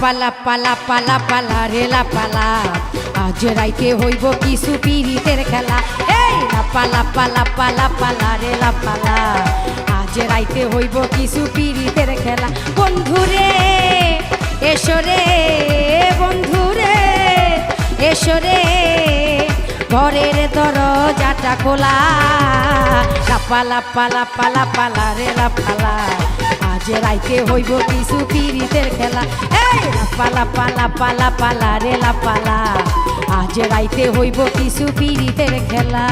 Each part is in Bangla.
পালা পালা পালা পালা রে লাপালা আজ রাইতে হইব কিছু পিরিতের খেলা। এই লাপালা পালা পালা পালা রে লাপালা আজ রাইতে হইব কিছু পিরিতের খেলা। বন্ধুরে এসো রে বন্ধুরে এসো রে ঘরের দরজাটা খোলা। লাপালা পালা পালা পালা রে লাপালা আজ রাইতে হইব কিছু পিরিতের খেলা। এই লাপালা পালা পালা পালা রে লাপালা আজ রাইতে হইব কিছু পিরিতের খেলা।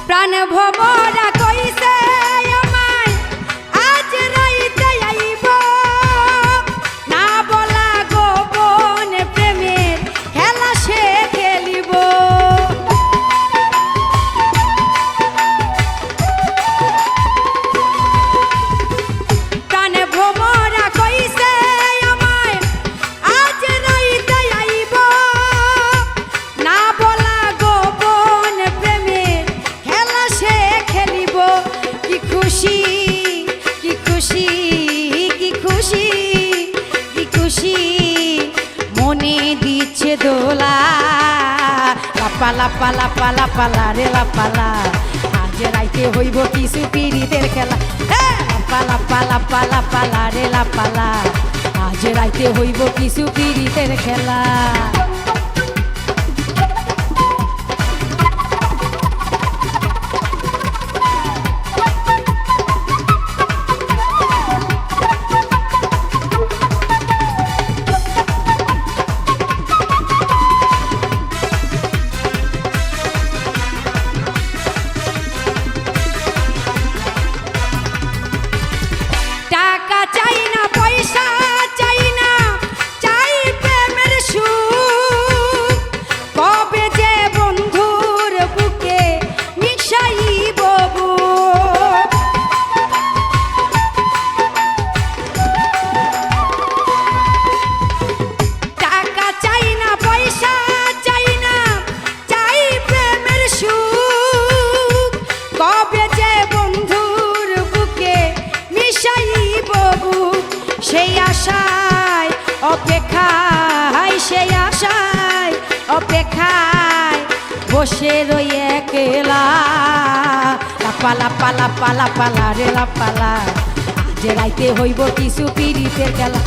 প্রাণ ভমরা কইছে আমায় আজ রাইতে আইব না বলা গোপন প্রেমের খেলা সে খেলিব। প্রাণ ভমরা কইছে আমায় আজ রাইতে আইব না বলা গোপন প্রেমের খেলা সে খেলিব। কি খুশি কি খুশি কি খুশি কি খুশি মনে দিচ্ছে দোলা। লাপালা পালা পালা পালা রে লাপালা আজ রাইতে হইব কিছু পিরিতের খেলা। লাপালা পালা পালা পালা রে লাপালা আজ রাইতে হইব কিছু পিরিতের খেলা। টাকা চাই না পয়সা চাই না চাই প্রেমের সুখ কবে যে বন্ধুর বুকে মিশাইব বুক। টাকা চাই না পয়সা চাই না চাই প্রেমের সুখ কবে যে বন্ধুর বুকে মিশাইব বুক। সেই আশায় অপেক্ষায় সেই আশায় অপেক্ষায় বসে রই একলা। লাপালা পালা পালা পালা রে লাপালা আজ রাইতে হইব কিছু পিরিতের খেলা।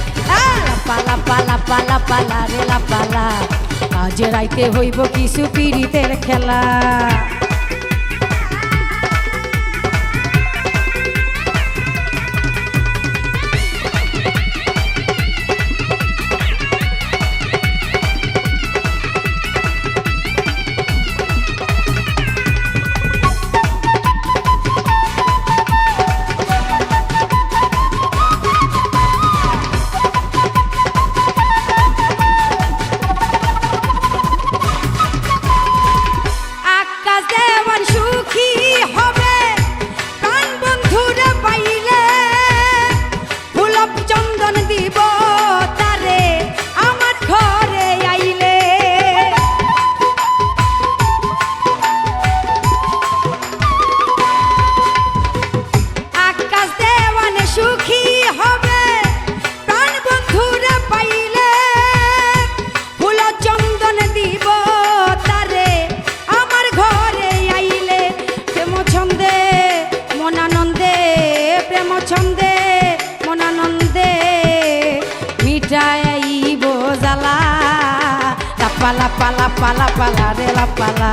লাপালা পালা পালা পালা রে লাপালা আজ রাইতে হইব কিছু পিরিতের খেলা। আকাশ দেওয়ান সুখী হবে প্রাণ বন্ধুরে পাইলে ফুলপ চন্দন দিব তারে আমার ঘরে আইলে। আকাশ দেওয়ান সুখী হবে প্রাণ বন্ধুরে পাইলে ফুল চন্দন দিব তারে আমার ঘরে আইলে। প্রেম ছন্দে মনানন্দে প্রেম ছন্দে মনানন্দে মিটাইব জ্বালা। লাপালা পালা পালা পালা রে লাপালা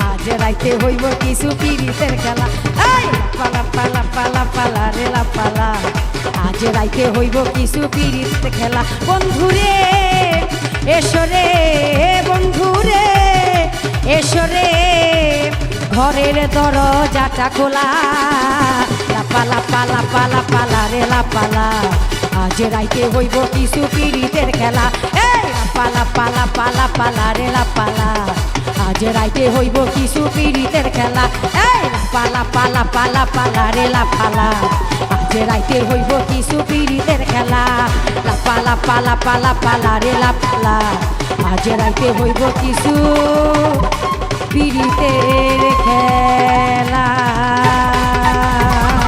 আজ রাইতে হইব কিছু পিরিতের খেলা। এই লাপালা পালা পালা পালা রে লাপালা আজ রাইতে হইব কিছু পিরিতের খেলা। বন্ধুরে এসো রে বন্ধুরে এসো রে ঘরের দরজাটা খোলা। লাপালা পালা পালা পালা রে লাপালা আজ রাইতে হইব কিছু পীড়িতের খেলা। এই লাপালা পালা পালা পালা রে লাপালা, আজ রাইতে হইব কিছু পীড়িতের খেলা। এই লাপালা পালা পালা পালা রে লাপালা, আজ রাইতে হইব কিছু পীড়িতের খেলা। লাপালা পালা পালা পালা রে লাপালা, আজ রাইতে হইব কিছু পীড়িতের খেলা।